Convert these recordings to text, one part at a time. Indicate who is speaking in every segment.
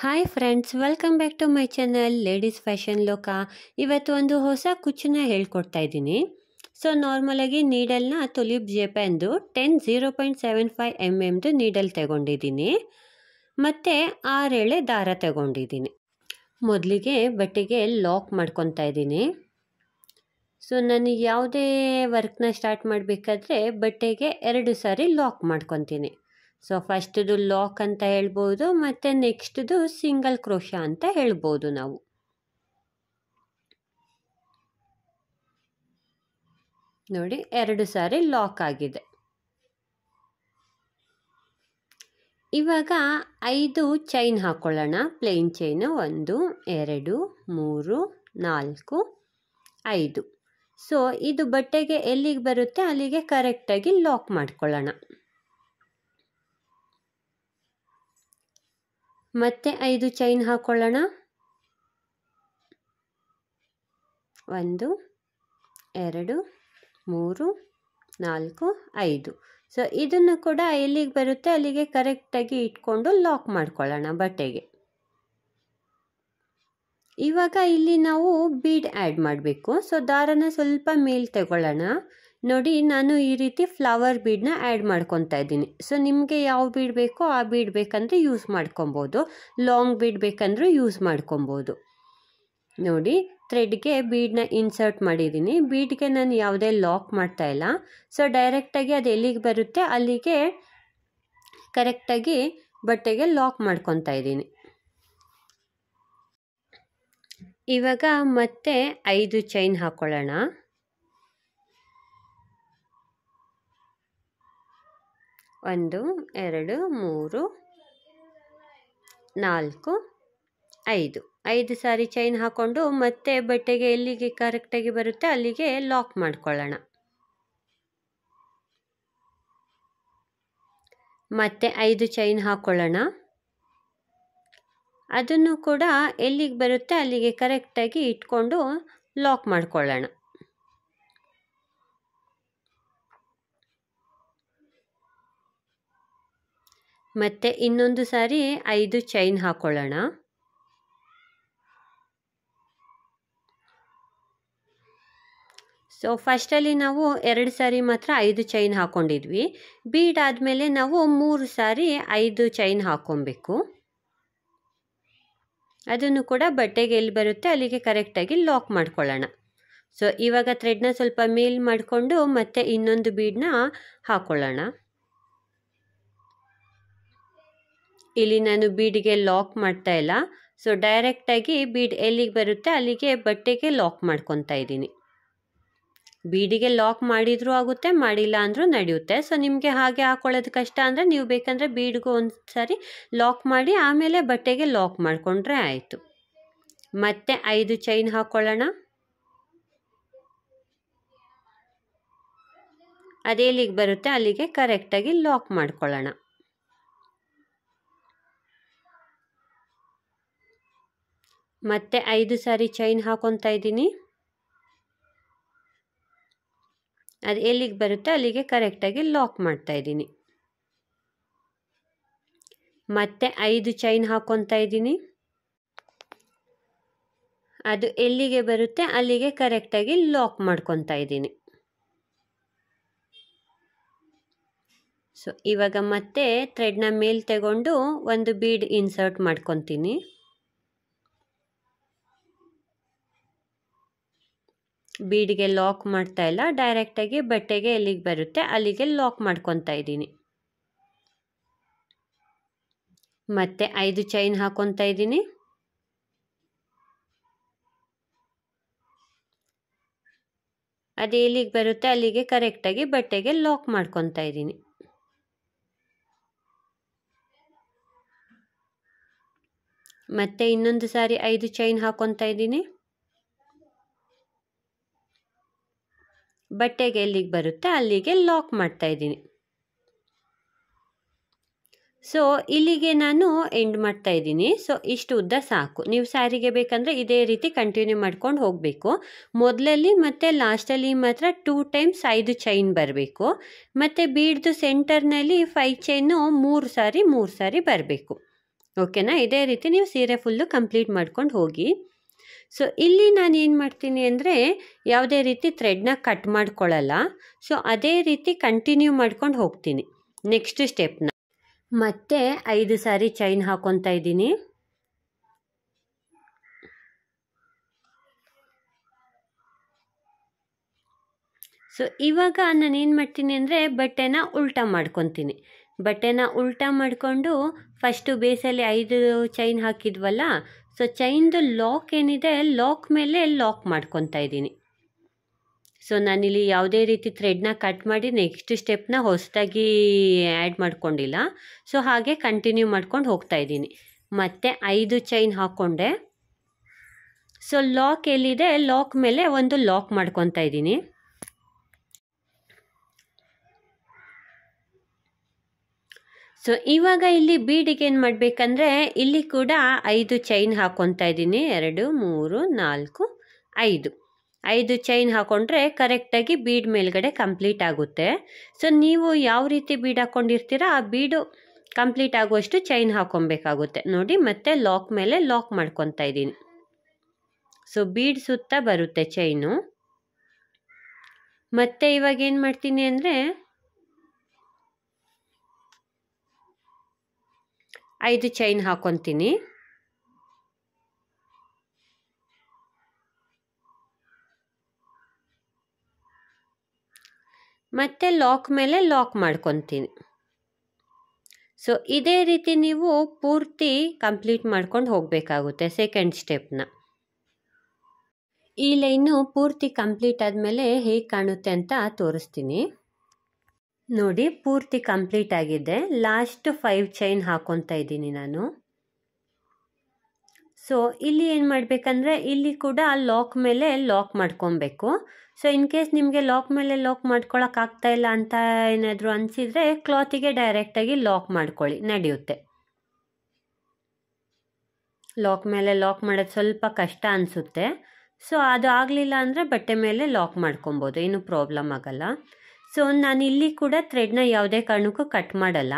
Speaker 1: Hi friends, welcome back to my channel ladies fashion ಲೋಕ. ಇವತ್ತು ಒಂದು ಹೊಸ ಕುಚ್ಚನ್ನ ಹೇಳ್ಕೊಡ್ತಾ ಇದ್ದೀನಿ. ಸೊ ನಾರ್ಮಲಾಗಿ ನೀಡಲ್ನ ತುಲಿಪ್ ಜೇಪೆಂದು 0.75 mm ನೀಡಲ್ ತಗೊಂಡಿದ್ದೀನಿ ಮತ್ತು 6 ಎಳೆ ದಾರ ತಗೊಂಡಿದ್ದೀನಿ. ಮೊದಲಿಗೆ ಬಟ್ಟೆಗೆ ಲಾಕ್ ಮಾಡ್ಕೊತಾ ಇದ್ದೀನಿ. ಸೊ ನಾನು ಯಾವುದೇ ವರ್ಕ್ನ ಸ್ಟಾರ್ಟ್ ಮಾಡಬೇಕಾದ್ರೆ ಬಟ್ಟೆಗೆ 2 ಸಾರಿ ಲಾಕ್ ಮಾಡ್ಕೊತೀನಿ. ಸೊ ಫಸ್ಟ್ದು ಲಾಕ್ ಅಂತ ಹೇಳ್ಬೋದು ಮತ್ತು ನೆಕ್ಸ್ಟ್ದು ಸಿಂಗಲ್ ಕ್ರೋಶಾ ಅಂತ ಹೇಳ್ಬೋದು. ನಾವು ನೋಡಿ 2 ಸಾರಿ ಲಾಕ್ ಆಗಿದೆ. ಇವಾಗ 5 ಚೈನ್ ಹಾಕೊಳ್ಳೋಣ. Plane chain 1 2 3 4 5. ಸೊ ಇದು ಬಟ್ಟೆಗೆ ಎಲ್ಲಿಗೆ ಬರುತ್ತೆ ಅಲ್ಲಿಗೆ ಕರೆಕ್ಟಾಗಿ ಲಾಕ್ ಮಾಡ್ಕೊಳ್ಳೋಣ. ಮತ್ತೆ 5 ಚೈನ್ ಹಾಕೊಳ್ಳೋಣ. 1 2 3 4 5. ಸೊ ಇದನ್ನು ಕೂಡ ಎಲ್ಲಿಗೆ ಬರುತ್ತೆ ಅಲ್ಲಿಗೆ ಕರೆಕ್ಟಾಗಿ ಇಟ್ಕೊಂಡು ಲಾಕ್ ಮಾಡ್ಕೊಳ್ಳೋಣ ಬಟ್ಟೆಗೆ. ಇವಾಗ ಇಲ್ಲಿ ನಾವು ಬೀಡ್ ಆ್ಯಡ್ ಮಾಡಬೇಕು. ಸೊ ದಾರನ ಸ್ವಲ್ಪ ಮೇಲ್ ತಗೊಳ್ಳೋಣ. ನೋಡಿ, ನಾನು ಈ ರೀತಿ ಫ್ಲವರ್ ಬೀಡನ್ನ ಆ್ಯಡ್ ಮಾಡ್ಕೊತಾ ಇದ್ದೀನಿ. ಸೊ ನಿಮಗೆ ಯಾವ ಬೀಡ್ ಬೇಕೋ ಆ ಬೀಡ್ ಬೇಕಂದರೆ ಯೂಸ್ ಮಾಡ್ಕೊಬೋದು, ಲಾಂಗ್ ಬೀಡ್ ಬೇಕಂದ್ರೂ ಯೂಸ್ ಮಾಡ್ಕೊಬೋದು. ನೋಡಿ, ಥ್ರೆಡ್ಗೆ ಬೀಡನ್ನ ಇನ್ಸರ್ಟ್ ಮಾಡಿದ್ದೀನಿ. ಬೀಡ್ಗೆ ನಾನು ಯಾವುದೇ ಲಾಕ್ ಮಾಡ್ತಾ ಇಲ್ಲ. ಸೊ ಡೈರೆಕ್ಟಾಗಿ ಅದು ಎಲ್ಲಿಗೆ ಬರುತ್ತೆ ಅಲ್ಲಿಗೆ ಕರೆಕ್ಟಾಗಿ ಬಟ್ಟೆಗೆ ಲಾಕ್ ಮಾಡ್ಕೊತಾ ಇದ್ದೀನಿ. ಇವಾಗ ಮತ್ತೆ 5 ಚೈನ್ ಹಾಕೊಳ್ಳೋಣ. 1 2 3 4 5. 5 ಸಾರಿ ಚೈನ್ ಹಾಕ್ಕೊಂಡು ಮತ್ತೆ ಬಟ್ಟೆಗೆ ಎಲ್ಲಿಗೆ ಕರೆಕ್ಟಾಗಿ ಬರುತ್ತೆ ಅಲ್ಲಿಗೆ ಲಾಕ್ ಮಾಡ್ಕೊಳ್ಳೋಣ. ಮತ್ತೆ 5 ಚೈನ್ ಹಾಕ್ಕೊಳ್ಳೋಣ. ಅದನ್ನು ಕೂಡ ಎಲ್ಲಿಗೆ ಬರುತ್ತೆ ಅಲ್ಲಿಗೆ ಕರೆಕ್ಟಾಗಿ ಇಟ್ಕೊಂಡು ಲಾಕ್ ಮಾಡ್ಕೊಳ್ಳೋಣ. ಮತ್ತೆ ಇನ್ನೊಂದು ಸಾರಿ 5 ಚೈನ್ ಹಾಕೊಳ್ಳೋಣ. ಸೊ ಫಸ್ಟಲ್ಲಿ ನಾವು 2 ಸಾರಿ ಮಾತ್ರ 5 ಚೈನ್ ಹಾಕ್ಕೊಂಡಿದ್ವಿ. ಬೀಡ್ ಆದಮೇಲೆ ನಾವು 3 ಸಾರಿ 5 ಚೈನ್ ಹಾಕ್ಕೊಬೇಕು. ಅದನ್ನು ಕೂಡ ಬಟ್ಟೆಗೆ ಎಲ್ಲಿ ಬರುತ್ತೆ ಅಲ್ಲಿಗೆ ಕರೆಕ್ಟಾಗಿ ಲಾಕ್ ಮಾಡ್ಕೊಳ್ಳೋಣ. ಸೊ ಇವಾಗ ಥ್ರೆಡ್ನ ಸ್ವಲ್ಪ ಮೇಲ್ ಮಾಡಿಕೊಂಡು ಮತ್ತೆ ಇನ್ನೊಂದು ಬೀಡನ್ನ ಹಾಕ್ಕೊಳ್ಳೋಣ. ಇಲ್ಲಿ ನಾನು ಬೀಡಿಗೆ ಲಾಕ್ ಮಾಡ್ತಾ ಇಲ್ಲ. ಸೊ ಡೈರೆಕ್ಟಾಗಿ ಬೀಡ್ ಎಲ್ಲಿಗೆ ಬರುತ್ತೆ ಅಲ್ಲಿಗೆ ಬಟ್ಟೆಗೆ ಲಾಕ್ ಮಾಡ್ಕೊತಾ ಇದ್ದೀನಿ. ಬೀಡಿಗೆ ಲಾಕ್ ಮಾಡಿದರೂ ಆಗುತ್ತೆ, ಮಾಡಿಲ್ಲ ಅಂದರೂ ನಡೆಯುತ್ತೆ. ಸೊ ನಿಮಗೆ ಹಾಗೆ ಹಾಕೊಳ್ಳೋದು ಕಷ್ಟ ಅಂದರೆ ನೀವು ಬೇಕಂದರೆ ಬೀಡ್ಗೂ ಒಂದು ಸಾರಿ ಲಾಕ್ ಮಾಡಿ ಆಮೇಲೆ ಬಟ್ಟೆಗೆ ಲಾಕ್ ಮಾಡಿಕೊಂಡ್ರೆ ಆಯಿತು. ಮತ್ತೆ 5 ಚೈನ್ ಹಾಕ್ಕೊಳ್ಳೋಣ. ಅದೆಲ್ಲಿಗೆ ಬರುತ್ತೆ ಅಲ್ಲಿಗೆ ಕರೆಕ್ಟಾಗಿ ಲಾಕ್ ಮಾಡ್ಕೊಳ್ಳೋಣ. ಮತ್ತೆ 5 ಸಾರಿ ಚೈನ್ ಹಾಕೊತಾ ಇದ್ದೀನಿ. ಅದು ಎಲ್ಲಿಗೆ ಬರುತ್ತೆ ಅಲ್ಲಿಗೆ ಕರೆಕ್ಟಾಗಿ ಲಾಕ್ ಮಾಡ್ತಾ ಇದ್ದೀನಿ. ಮತ್ತೆ 5 ಚೈನ್ ಹಾಕೊತಾ ಇದ್ದೀನಿ. ಅದು ಎಲ್ಲಿಗೆ ಬರುತ್ತೆ ಅಲ್ಲಿಗೆ ಕರೆಕ್ಟಾಗಿ ಲಾಕ್ ಮಾಡ್ಕೊತಾ ಇದ್ದೀನಿ. ಸೊ ಇವಾಗ ಮತ್ತೆ ಥ್ರೆಡ್ನ ಮೇಲ್ ತಗೊಂಡು ಒಂದು ಬೀಡ್ ಇನ್ಸರ್ಟ್ ಮಾಡ್ಕೊತೀನಿ. ಬೀಡ್ಗೆ ಲಾಕ್ ಮಾಡ್ತಾ ಇಲ್ಲ, ಡೈರೆಕ್ಟಾಗಿ ಬಟ್ಟೆಗೆ ಎಲ್ಲಿಗೆ ಬರುತ್ತೆ ಅಲ್ಲಿಗೆ ಲಾಕ್ ಮಾಡ್ಕೊತಾ ಇದ್ದೀನಿ. ಮತ್ತೆ 5 ಚೈನ್ ಹಾಕೊತಾ ಇದ್ದೀನಿ. ಅದು ಎಲ್ಲಿಗೆ ಬರುತ್ತೆ ಅಲ್ಲಿಗೆ ಕರೆಕ್ಟಾಗಿ ಬಟ್ಟೆಗೆ ಲಾಕ್ ಮಾಡ್ಕೊತಾ ಇದ್ದೀನಿ. ಮತ್ತೆ ಇನ್ನೊಂದು ಸಾರಿ 5 ಚೈನ್ ಹಾಕೊತಾ ಇದ್ದೀನಿ. ಬಟ್ಟೆಗೆ ಎಲ್ಲಿಗೆ ಬರುತ್ತೆ ಅಲ್ಲಿಗೆ ಲಾಕ್ ಮಾಡ್ತಾ ಇದ್ದೀನಿ. ಸೊ ಇಲ್ಲಿಗೆ ನಾನು ಎಂಡ್ ಮಾಡ್ತಾ ಇದ್ದೀನಿ. ಸೊ ಇಷ್ಟು ಉದ್ದ ಸಾಕು. ನೀವು ಸ್ಯಾರಿಗೆ ಬೇಕಂದರೆ ಇದೇ ರೀತಿ ಕಂಟಿನ್ಯೂ ಮಾಡ್ಕೊಂಡು ಹೋಗಬೇಕು. ಮೊದಲಲ್ಲಿ ಮತ್ತು ಲಾಸ್ಟಲ್ಲಿ ಮಾತ್ರ 2 ಟೈಮ್ಸ್ 5 ಚೈನ್ ಬರಬೇಕು. ಮತ್ತು ಬೀಡ್ದು ಸೆಂಟರ್ನಲ್ಲಿ 5 ಚೈನು 3 ಸಾರಿ ಬರಬೇಕು. ಓಕೆನಾ? ಇದೇ ರೀತಿ ನೀವು ಸೀರೆ ಫುಲ್ಲು ಕಂಪ್ಲೀಟ್ ಮಾಡ್ಕೊಂಡು ಹೋಗಿ. ಸೊ ಇಲ್ಲಿ ನಾನು ಏನು ಮಾಡ್ತೀನಿ ಅಂದರೆ ಯಾವುದೇ ರೀತಿ ಥ್ರೆಡ್ನ ಕಟ್ ಮಾಡ್ಕೊಳ್ಳಲ್ಲ. ಸೊ ಅದೇ ರೀತಿ ಕಂಟಿನ್ಯೂ ಮಾಡ್ಕೊಂಡು ಹೋಗ್ತೀನಿ ನೆಕ್ಸ್ಟ್ ಸ್ಟೆಪ್ನ. ಮತ್ತೆ 5 ಸಾರಿ ಚೈನ್ ಹಾಕೊತಾ ಇದ್ದೀನಿ. ಸೊ ಇವಾಗ ನಾನು ಏನು ಮಾಡ್ತೀನಿ ಅಂದರೆ ಬಟ್ಟೆನ ಉಲ್ಟಾ ಮಾಡ್ಕೊತೀನಿ. ಬಟ್ಟೆನ ಉಲ್ಟಾ ಮಾಡಿಕೊಂಡು ಫಸ್ಟು ಬೇಸಲ್ಲಿ 5 ಚೈನ್ ಹಾಕಿದ್ವಲ್ಲ, ಸೊ ಚೈನ್ದು ಲಾಕ್ ಏನಿದೆ ಲಾಕ್ ಮೇಲೆ ಲಾಕ್ ಮಾಡ್ಕೊತಾ ಇದ್ದೀನಿ. ಸೊ ನಾನಿಲ್ಲಿ ಯಾವುದೇ ರೀತಿ ಥ್ರೆಡ್ನ ಕಟ್ ಮಾಡಿ ನೆಕ್ಸ್ಟ್ ಸ್ಟೆಪ್ನ ಹೊಸದಾಗಿ ಆ್ಯಡ್ ಮಾಡ್ಕೊಂಡಿಲ್ಲ. ಸೊ ಹಾಗೆ ಕಂಟಿನ್ಯೂ ಮಾಡ್ಕೊಂಡು ಹೋಗ್ತಾ ಇದ್ದೀನಿ. ಮತ್ತು 5 ಚೈನ್ ಹಾಕ್ಕೊಂಡೆ. ಸೊ ಲಾಕ್ ಎಲ್ಲಿದೆ ಲಾಕ್ ಮೇಲೆ ಒಂದು ಲಾಕ್ ಮಾಡ್ಕೊತಾ ಇದ್ದೀನಿ. ಸೊ ಇವಾಗ ಇಲ್ಲಿ ಬೀಡಿಗೆ ಏನು ಮಾಡಬೇಕಂದ್ರೆ ಇಲ್ಲಿ ಕೂಡ 5 ಚೈನ್ ಹಾಕ್ಕೊತಾ ಇದ್ದೀನಿ. 2 3 4 5 5 ಚೈನ್ ಹಾಕ್ಕೊಂಡ್ರೆ ಕರೆಕ್ಟಾಗಿ ಬೀಡ್ ಮೇಲ್ಗಡೆ ಕಂಪ್ಲೀಟ್ ಆಗುತ್ತೆ. ಸೊ ನೀವು ಯಾವ ರೀತಿ ಬೀಡ್ ಹಾಕ್ಕೊಂಡಿರ್ತೀರ ಆ ಬೀಡು ಕಂಪ್ಲೀಟ್ ಆಗುವಷ್ಟು ಚೈನ್ ಹಾಕ್ಕೊಬೇಕಾಗುತ್ತೆ ನೋಡಿ. ಮತ್ತೆ ಲಾಕ್ ಮೇಲೆ ಲಾಕ್ ಮಾಡ್ಕೊತಾ ಇದ್ದೀನಿ. ಸೊ ಬೀಡ್ ಸುತ್ತ ಬರುತ್ತೆ ಚೈನು. ಮತ್ತೆ ಇವಾಗ ಏನು ಮಾಡ್ತೀನಿ ಅಂದರೆ 5 ಚೈನ್ ಹಾಕ್ಕೊತೀನಿ. ಮತ್ತೆ ಲಾಕ್ ಮೇಲೆ ಲಾಕ್ ಮಾಡ್ಕೊತೀನಿ. ಸೊ ಇದೇ ರೀತಿ ನೀವು ಪೂರ್ತಿ ಕಂಪ್ಲೀಟ್ ಮಾಡ್ಕೊಂಡು ಹೋಗಬೇಕಾಗುತ್ತೆ ಸೆಕೆಂಡ್ ಸ್ಟೆಪ್ನ. ಈ ಲೈನು ಪೂರ್ತಿ ಕಂಪ್ಲೀಟ್ ಆದಮೇಲೆ ಹೇಗೆ ಕಾಣುತ್ತೆ ಅಂತ ತೋರಿಸ್ತೀನಿ ನೋಡಿ. ಪೂರ್ತಿ ಕಂಪ್ಲೀಟ್ ಆಗಿದೆ. ಲಾಸ್ಟ್ 5 ಚೈನ್ ಹಾಕ್ಕೊತಾ ಇದ್ದೀನಿ ನಾನು. ಸೊ ಇಲ್ಲಿ ಏನು ಮಾಡಬೇಕಂದ್ರೆ ಇಲ್ಲಿ ಕೂಡ ಲಾಕ್ ಮೇಲೆ ಲಾಕ್ ಮಾಡ್ಕೊಬೇಕು. ಸೊ ಇನ್ ಕೇಸ್ ನಿಮಗೆ ಲಾಕ್ ಮೇಲೆ ಲಾಕ್ ಮಾಡ್ಕೊಳಕ್ಕಾಗ್ತಾ ಇಲ್ಲ ಅಂತ ಏನಾದರೂ ಅನಿಸಿದರೆ ಕ್ಲಾತಿಗೆ ಡೈರೆಕ್ಟಾಗಿ ಲಾಕ್ ಮಾಡ್ಕೊಳ್ಳಿ, ನಡೆಯುತ್ತೆ. ಲಾಕ್ ಮೇಲೆ ಲಾಕ್ ಮಾಡೋದು ಸ್ವಲ್ಪ ಕಷ್ಟ ಅನಿಸುತ್ತೆ. ಸೊ ಅದು ಆಗಲಿಲ್ಲ ಅಂದರೆ ಬಟ್ಟೆ ಮೇಲೆ ಲಾಕ್ ಮಾಡ್ಕೊಬೋದು, ಏನೂ ಪ್ರಾಬ್ಲಮ್ ಆಗಲ್ಲ. ಸೊ ನಾನು ಇಲ್ಲಿ ಕೂಡ ಥ್ರೆಡ್ನ ಯಾವುದೇ ಕಾರಣಕ್ಕೂ ಕಟ್ ಮಾಡಲ್ಲ.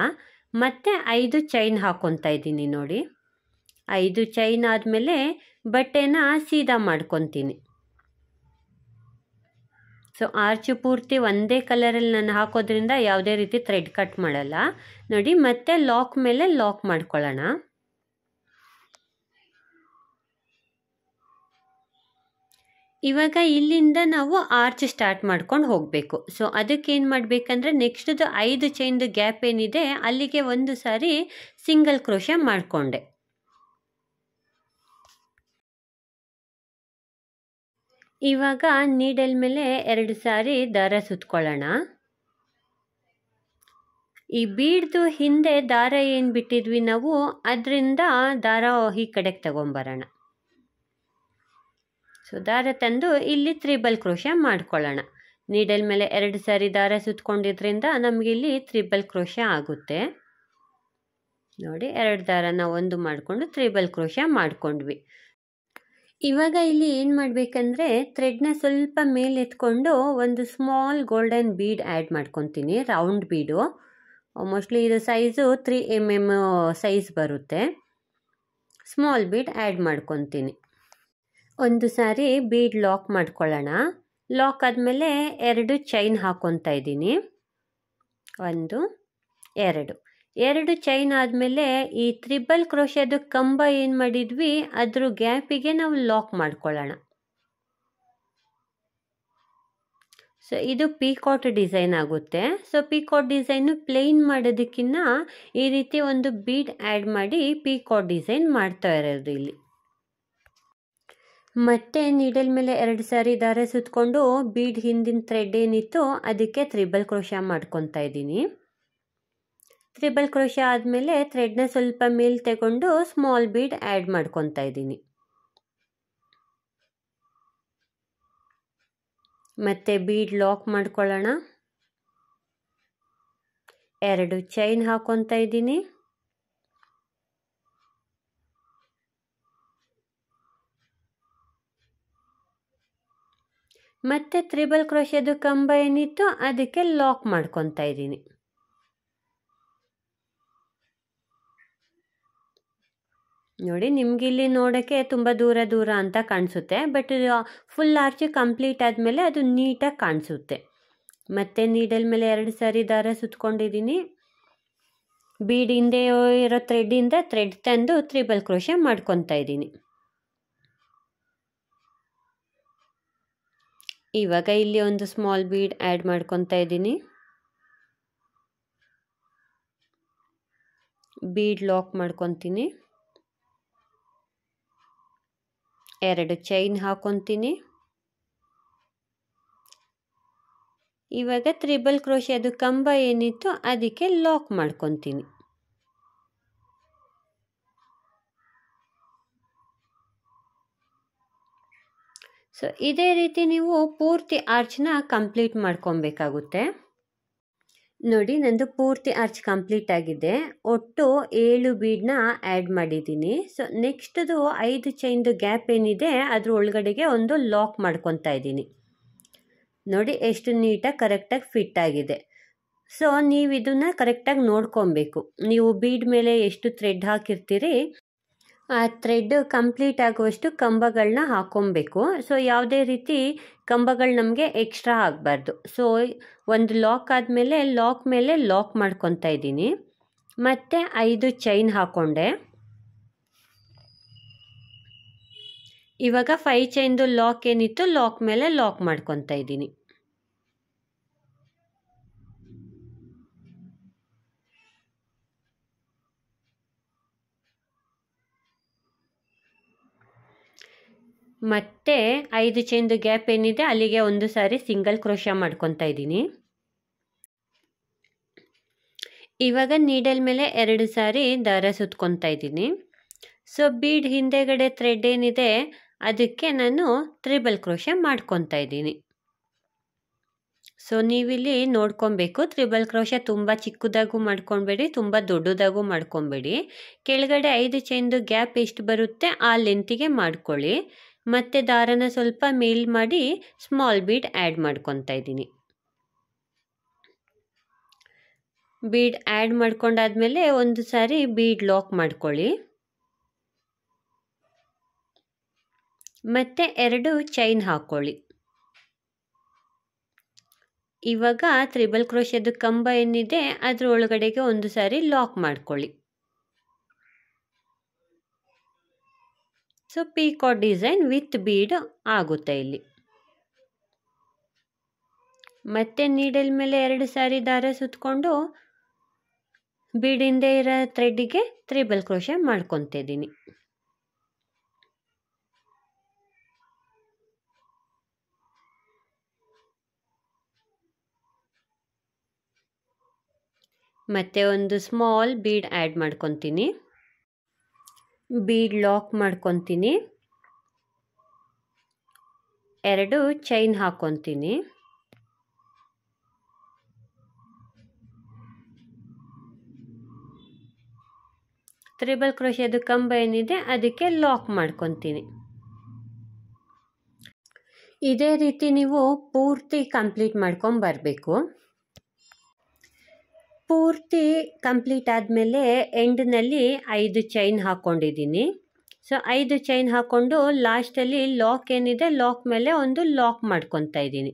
Speaker 1: ಮತ್ತು 5 ಚೈನ್ ಹಾಕ್ಕೊತಾ ಇದ್ದೀನಿ ನೋಡಿ. 5 ಚೈನ್ ಆದಮೇಲೆ ಬಟ್ಟೆನ ಸೀದಾ ಮಾಡ್ಕೊತೀನಿ. ಸೊ ಆರ್ಚು ಪೂರ್ತಿ ಒಂದೇ ಕಲರಲ್ಲಿ ನಾನು ಹಾಕೋದ್ರಿಂದ ಯಾವುದೇ ರೀತಿ ಥ್ರೆಡ್ ಕಟ್ ಮಾಡಲ್ಲ ನೋಡಿ. ಮತ್ತೆ ಲಾಕ್ ಮೇಲೆ ಲಾಕ್ ಮಾಡ್ಕೊಳ್ಳೋಣ. ಇವಾಗ ಇಲ್ಲಿಂದ ನಾವು ಆರ್ಚ್ ಸ್ಟಾರ್ಟ್ ಮಾಡ್ಕೊಂಡು ಹೋಗಬೇಕು. ಸೊ ಅದಕ್ಕೆ ಏನು ಮಾಡಬೇಕಂದ್ರೆ ನೆಕ್ಸ್ಟ್ದು 5 ಚೈನ್ದು ಗ್ಯಾಪ್ ಏನಿದೆ ಅಲ್ಲಿಗೆ ಒಂದು ಸಾರಿ ಸಿಂಗಲ್ ಕ್ರೋಶೆ ಮಾಡಿಕೊಂಡೆ. ಇವಾಗ ನೀಡಲ್ ಮೇಲೆ 2 ಸಾರಿ ದಾರ ಸುತ್ಕೊಳ್ಳೋಣ. ಈ ಬೀಡ್ದು ಹಿಂದೆ ದಾರ ಏನು ಬಿಟ್ಟಿದ್ವಿ ನಾವು ಅದರಿಂದ ದಾರ ಈ ಕಡೆಗೆ ತಗೊಂಬರೋಣ. ಸೊ ದಾರ ತಂದು ಇಲ್ಲಿ 3 ಕ್ರೋಶೆ ಮಾಡ್ಕೊಳ್ಳೋಣ. ನೀಡಲ್ ಮೇಲೆ 2 ಸಾರಿ ದಾರ ಸುತ್ಕೊಂಡಿದ್ರಿಂದ ನಮಗಿಲ್ಲಿ 3 ಕ್ರೋಶೆ ಆಗುತ್ತೆ ನೋಡಿ. 2 ದಾರನ ಒಂದು ಮಾಡಿಕೊಂಡು 3 ಕ್ರೋಶೆ ಮಾಡ್ಕೊಂಡ್ವಿ. ಇವಾಗ ಇಲ್ಲಿ ಏನು ಮಾಡಬೇಕಂದ್ರೆ ಥ್ರೆಡ್ನ ಸ್ವಲ್ಪ ಮೇಲೆ ಎತ್ಕೊಂಡು ಒಂದು ಸ್ಮಾಲ್ ಗೋಲ್ಡನ್ ಬೀಡ್ ಆ್ಯಡ್ ಮಾಡ್ಕೊತೀನಿ, ರೌಂಡ್ ಬೀಡು. ಮೋಸ್ಟ್ಲಿ ಇದು ಸೈಜು 3 mm ಸೈಜ್ ಬರುತ್ತೆ. ಸ್ಮಾಲ್ ಬೀಡ್ ಆ್ಯಡ್ ಮಾಡ್ಕೊತೀನಿ. ಒಂದು ಸಾರಿ ಬೀಡ್ ಲಾಕ್ ಮಾಡ್ಕೊಳ್ಳೋಣ. ಲಾಕ್ ಆದಮೇಲೆ 2 ಚೈನ್ ಹಾಕ್ಕೊತಾ ಇದ್ದೀನಿ. 1 2 ಚೈನ್ ಆದಮೇಲೆ ಈ 3 ಕ್ರೋಶೆದು ಕಂಬ ಏನು ಮಾಡಿದ್ವಿ ಅದ್ರ ಗ್ಯಾಪಿಗೆ ನಾವು ಲಾಕ್ ಮಾಡ್ಕೊಳ್ಳೋಣ. ಸೊ ಇದು ಪೀಕಾಟ್ ಡಿಸೈನ್ ಆಗುತ್ತೆ. ಸೊ ಪೀಕಾಟ್ ಡಿಸೈನು ಪ್ಲೇನ್ ಮಾಡೋದಕ್ಕಿಂತ ಈ ರೀತಿ ಒಂದು ಬೀಡ್ ಆ್ಯಡ್ ಮಾಡಿ ಪೀಕಾಟ್ ಡಿಸೈನ್ ಮಾಡ್ತಾ ಇರೋದು ಇಲ್ಲಿ. ಮತ್ತೆ ನೀಡಲ್ ಮೇಲೆ 2 ಸಾರಿ ದಾರ ಸುತ್ಕೊಂಡು ಬೀಡ್ ಹಿಂದಿನ ಥ್ರೆಡ್ ಏನಿತ್ತು ಅದಕ್ಕೆ 3 ಕ್ರೋಶೆ ಮಾಡ್ಕೊತಾ ಇದ್ದೀನಿ. 3 ಕ್ರೋಶೆ ಆದಮೇಲೆ ಥ್ರೆಡ್ನ ಸ್ವಲ್ಪ ಮೇಲೆ ತಗೊಂಡು ಸ್ಮಾಲ್ ಬೀಡ್ ಆ್ಯಡ್ ಮಾಡ್ಕೊತಾ ಇದ್ದೀನಿ. ಮತ್ತೆ ಬೀಡ್ ಲಾಕ್ ಮಾಡ್ಕೊಳ್ಳೋಣ. 2 ಚೈನ್ ಹಾಕ್ಕೊತಾ ಇದ್ದೀನಿ. ಮತ್ತೆ 3 ಕ್ರೋಶೆದು ಕಂಬ ಏನಿತ್ತು ಅದಕ್ಕೆ ಲಾಕ್ ಮಾಡ್ಕೊತಾ ಇದ್ದೀನಿ. ನೋಡಿ ನಿಮ್ಗೆ ಇಲ್ಲಿ ನೋಡೋಕ್ಕೆ ತುಂಬ ದೂರ ದೂರ ಅಂತ ಕಾಣಿಸುತ್ತೆ, ಬಟ್ ಫುಲ್ ಆರ್ಚ್ ಕಂಪ್ಲೀಟ್ ಆದಮೇಲೆ ಅದು ನೀಟಾಗಿ ಕಾಣಿಸುತ್ತೆ. ಮತ್ತು ನೀಡಲ್ ಮೇಲೆ 2 ಸಾರಿ ದಾರ ಸುತ್ಕೊಂಡಿದ್ದೀನಿ. ಬೀಡ್ ಹಿಂದೆ ಇರೋ ಥ್ರೆಡ್ಡಿಂದ ಥ್ರೆಡ್ ತಂದು ತ್ರಿಬಲ್ ಕ್ರೋಶೆ ಮಾಡ್ಕೊತಾ ಇದ್ದೀನಿ. ಇವಾಗ ಇಲ್ಲಿ ಒಂದು ಸ್ಮಾಲ್ ಬೀಡ್ ಆ್ಯಡ್ ಮಾಡ್ಕೊತಾ ಇದ್ದೀನಿ. ಬೀಡ್ ಲಾಕ್ ಮಾಡ್ಕೊತೀನಿ. 2 ಚೈನ್ ಹಾಕೊತೀನಿ. ಇವಾಗ ತ್ರಿಬಲ್ ಕ್ರೋಶೆ ಅದು ಕಂಬ ಏನಿತ್ತು ಅದಕ್ಕೆ ಲಾಕ್ ಮಾಡ್ಕೊತೀನಿ. ಸೊ ಇದೇ ರೀತಿ ನೀವು ಪೂರ್ತಿ ಆರ್ಚ್ನ ಕಂಪ್ಲೀಟ್ ಮಾಡ್ಕೊಬೇಕಾಗುತ್ತೆ. ನೋಡಿ ನಂದು ಪೂರ್ತಿ ಆರ್ಚ್ ಕಂಪ್ಲೀಟ್ ಆಗಿದೆ. ಒಟ್ಟು 7 ಬೀಡನ್ನ ಆ್ಯಡ್ ಮಾಡಿದ್ದೀನಿ. ಸೊ ನೆಕ್ಸ್ಟ್ದು 5 ಚೈನ್ದು ಗ್ಯಾಪ್ ಏನಿದೆ ಅದ್ರ ಒಳಗಡೆಗೆ ಒಂದು ಲಾಕ್ ಮಾಡ್ಕೊತಾ ಇದ್ದೀನಿ. ನೋಡಿ ಎಷ್ಟು ನೀಟಾಗಿ ಕರೆಕ್ಟಾಗಿ ಫಿಟ್ ಆಗಿದೆ. ಸೊ ನೀವು ಇದನ್ನು ಕರೆಕ್ಟಾಗಿ ನೋಡ್ಕೊಬೇಕು. ನೀವು ಬೀಡ್ ಮೇಲೆ ಎಷ್ಟು ಥ್ರೆಡ್ ಹಾಕಿರ್ತೀರಿ ಆ ಥ್ರೆಡ್ ಕಂಪ್ಲೀಟ್ ಆಗುವಷ್ಟು ಕಂಬಗಳನ್ನ ಹಾಕೊಬೇಕು. ಸೊ ಯಾವುದೇ ರೀತಿ ಕಂಬಗಳು ನಮಗೆ ಎಕ್ಸ್ಟ್ರಾ ಆಗಬಾರ್ದು. ಸೊ ಒಂದು ಲಾಕ್ ಆದಮೇಲೆ ಲಾಕ್ ಮೇಲೆ ಲಾಕ್ ಮಾಡ್ಕೊತಾ ಇದ್ದೀನಿ. ಮತ್ತು 5 ಚೈನ್ ಹಾಕ್ಕೊಂಡೆ. ಇವಾಗ 5 ಚೈನ್ದು ಲಾಕ್ ಏನಿತ್ತು ಲಾಕ್ ಮೇಲೆ ಲಾಕ್ ಮಾಡ್ಕೊತಾ ಇದ್ದೀನಿ. ಮತ್ತೆ 5 ಚೈನ್ದು ಗ್ಯಾಪ್ ಏನಿದೆ ಅಲ್ಲಿಗೆ ಒಂದು ಸಾರಿ ಸಿಂಗಲ್ ಕ್ರೋಶೆ ಮಾಡ್ಕೊತಾ ಇದ್ದೀನಿ. ಇವಾಗ ನೀಡಲ್ ಮೇಲೆ 2 ಸಾರಿ ದಾರ ಸುತ್ಕೊತಾ ಇದ್ದೀನಿ. ಸೊ ಬೀಡ್ ಹಿಂದೆಗಡೆ ಥ್ರೆಡ್ ಏನಿದೆ ಅದಕ್ಕೆ ನಾನು ತ್ರಿಬಲ್ ಕ್ರೋಶೆ ಮಾಡ್ಕೊತಾ ಇದ್ದೀನಿ. ಸೊ ನೀವಿಲ್ಲಿ ನೋಡ್ಕೊಬೇಕು, ತ್ರಿಬಲ್ ಕ್ರೋಶೆ ತುಂಬ ಚಿಕ್ಕದಾಗೂ ಮಾಡ್ಕೊಬೇಡಿ, ತುಂಬ ದೊಡ್ಡದಾಗೂ ಮಾಡ್ಕೊಬೇಡಿ. ಕೆಳಗಡೆ 5 ಚೈನ್ದು ಗ್ಯಾಪ್ ಎಷ್ಟು ಬರುತ್ತೆ ಆ ಲೆಂತಿಗೆ ಮಾಡ್ಕೊಳ್ಳಿ. ಮತ್ತು ದಾರನ ಸ್ವಲ್ಪ ಮೇಲ್ ಮಾಡಿ ಸ್ಮಾಲ್ ಬೀಡ್ ಆ್ಯಡ್ ಮಾಡ್ಕೊತಾ ಇದ್ದೀನಿ. ಬೀಡ್ ಆ್ಯಡ್ ಮಾಡ್ಕೊಂಡಾದ್ಮೇಲೆ ಒಂದು ಸಾರಿ ಬೀಡ್ ಲಾಕ್ ಮಾಡ್ಕೊಳ್ಳಿ. ಮತ್ತು 2 ಚೈನ್ ಹಾಕ್ಕೊಳ್ಳಿ. ಇವಾಗ ತ್ರಿಬಲ್ ಕ್ರೋಶೆದು ಕಂಬ ಏನಿದೆ ಅದ್ರ ಒಳಗಡೆಗೆ ಒಂದು ಸಾರಿ ಲಾಕ್ ಮಾಡ್ಕೊಳ್ಳಿ. So peacock design with bead ಆಗುತ್ತೆ ಇಲ್ಲಿ. ಮತ್ತೆ ನೀಡಲ್ ಮೇಲೆ 2 ಸಾರಿ ದಾರ ಸುತ್ಕೊಂಡು ಬೀಡಿಂದ ಇರೋ ಥ್ರೆಡ್ಡಿಗೆ ತ್ರಿಬಲ್ ಕ್ರೋಶೆ ಮಾಡ್ಕೊತಾ ಇದ್ದೀನಿ. ಮತ್ತೆ ಒಂದು ಸ್ಮಾಲ್ ಬೀಡ್ ಆ್ಯಡ್ ಮಾಡ್ಕೊತೀನಿ. ಬೀಡ್ ಲಾಕ್ ಮಾಡ್ಕೊತೀನಿ. 2 ಚೈನ್ ಹಾಕ್ಕೊತೀನಿ. ತ್ರಿಬಲ್ ಕ್ರೋಶೆದು ಕಂಬ ಏನಿದೆ ಅದಕ್ಕೆ ಲಾಕ್ ಮಾಡ್ಕೊತೀನಿ. ಇದೇ ರೀತಿ ನೀವು ಪೂರ್ತಿ ಕಂಪ್ಲೀಟ್ ಮಾಡ್ಕೊಂಬರಬೇಕು. ಪೂರ್ತಿ ಕಂಪ್ಲೀಟ್ ಆದಮೇಲೆ ಎಂಡ್ನಲ್ಲಿ 5 ಚೈನ್ ಹಾಕ್ಕೊಂಡಿದ್ದೀನಿ. ಸೊ 5 ಚೈನ್ ಹಾಕ್ಕೊಂಡು ಲಾಸ್ಟಲ್ಲಿ ಲಾಕ್ ಏನಿದೆ ಲಾಕ್ ಮೇಲೆ ಒಂದು ಲಾಕ್ ಮಾಡ್ಕೊತಾ ಇದ್ದೀನಿ.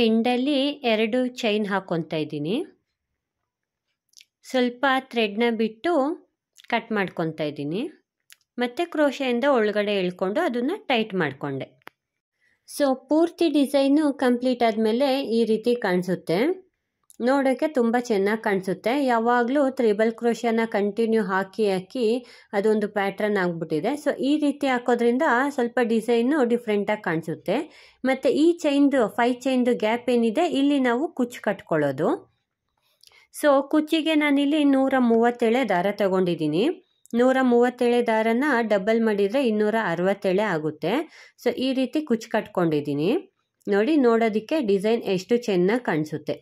Speaker 1: ಎಂಡಲ್ಲಿ 2 ಚೈನ್ ಹಾಕ್ಕೊತಾ ಇದ್ದೀನಿ. ಸ್ವಲ್ಪ ಥ್ರೆಡ್ನ ಬಿಟ್ಟು ಕಟ್ ಮಾಡ್ಕೊತಾ ಇದ್ದೀನಿ. ಮತ್ತು ಕ್ರೋಶೆಯಿಂದ ಒಳಗಡೆ ಎಳ್ಕೊಂಡು ಅದನ್ನು ಟೈಟ್ ಮಾಡಿಕೊಂಡೆ. ಸೊ ಪೂರ್ತಿ ಡಿಸೈನು ಕಂಪ್ಲೀಟ್ ಆದಮೇಲೆ ಈ ರೀತಿ ಕಾಣಿಸುತ್ತೆ. ನೋಡೋಕ್ಕೆ ತುಂಬ ಚೆನ್ನಾಗಿ ಕಾಣಿಸುತ್ತೆ. ಯಾವಾಗಲೂ ತ್ರಿಬಲ್ ಕ್ರೋಶೆನ ಕಂಟಿನ್ಯೂ ಹಾಕಿ ಅದೊಂದು ಪ್ಯಾಟ್ರನ್ ಆಗಿಬಿಟ್ಟಿದೆ. ಸೊ ಈ ರೀತಿ ಹಾಕೋದ್ರಿಂದ ಸ್ವಲ್ಪ ಡಿಸೈನು ಡಿಫ್ರೆಂಟಾಗಿ ಕಾಣಿಸುತ್ತೆ. ಮತ್ತು ಈ ಚೈನ್ದು 5 ಚೈನ್ದು ಗ್ಯಾಪ್ ಏನಿದೆ ಇಲ್ಲಿ ನಾವು ಕುಚ್ಚು ಕಟ್ಕೊಳ್ಳೋದು. ಸೊ ಕುಚ್ಚಿಗೆ ನಾನಿಲ್ಲಿ 137 ದಾರ ತಗೊಂಡಿದ್ದೀನಿ. 137 ದಾರನ ಡಬಲ್ ಮಾಡಿದರೆ 260 ಆಗುತ್ತೆ. ಸೊ ಈ ರೀತಿ ಕುಚ್ಚು ಕಟ್ಕೊಂಡಿದ್ದೀನಿ. ನೋಡಿ ನೋಡೋದಕ್ಕೆ ಡಿಸೈನ್ ಎಷ್ಟು ಚೆನ್ನಾಗಿ ಕಾಣಿಸುತ್ತೆ.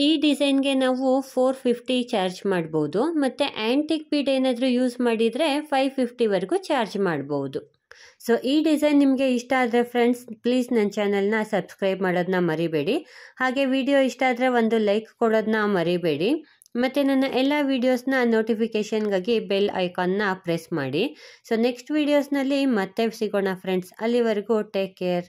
Speaker 1: ಈ ಡಿಸೈನ್ಗೆ ನಾವು 450 ಚಾರ್ಜ್ ಮಾಡ್ಬೋದು. ಮತ್ತು ಆ್ಯಂಟಿಕ್ ಬೀಡ್ ಏನಾದರೂ ಯೂಸ್ ಮಾಡಿದರೆ 550ವರೆಗೂ ಚಾರ್ಜ್ ಮಾಡ್ಬೋದು. ಸೊ ಈ ಡಿಸೈನ್ ನಿಮಗೆ ಇಷ್ಟ ಆದರೆ ಫ್ರೆಂಡ್ಸ್ ಪ್ಲೀಸ್ ನನ್ನ ಚಾನಲ್ನ ಸಬ್ಸ್ಕ್ರೈಬ್ ಮಾಡೋದನ್ನ ಮರಿಬೇಡಿ. ಹಾಗೆ ವಿಡಿಯೋ ಇಷ್ಟ ಆದರೆ ಒಂದು ಲೈಕ್ ಕೊಡೋದನ್ನ ಮರಿಬೇಡಿ. ಮತ್ತು ನನ್ನ ಎಲ್ಲ ವೀಡಿಯೋಸ್ನ ನೋಟಿಫಿಕೇಷನ್ಗಾಗಿ ಬೆಲ್ ಐಕಾನ್ನ ಪ್ರೆಸ್ ಮಾಡಿ. ಸೊ ನೆಕ್ಸ್ಟ್ ವೀಡಿಯೋಸ್ನಲ್ಲಿ ಮತ್ತೆ ಸಿಗೋಣ ಫ್ರೆಂಡ್ಸ್. ಅಲ್ಲಿವರೆಗೂ ಟೇಕ್ ಕೇರ್.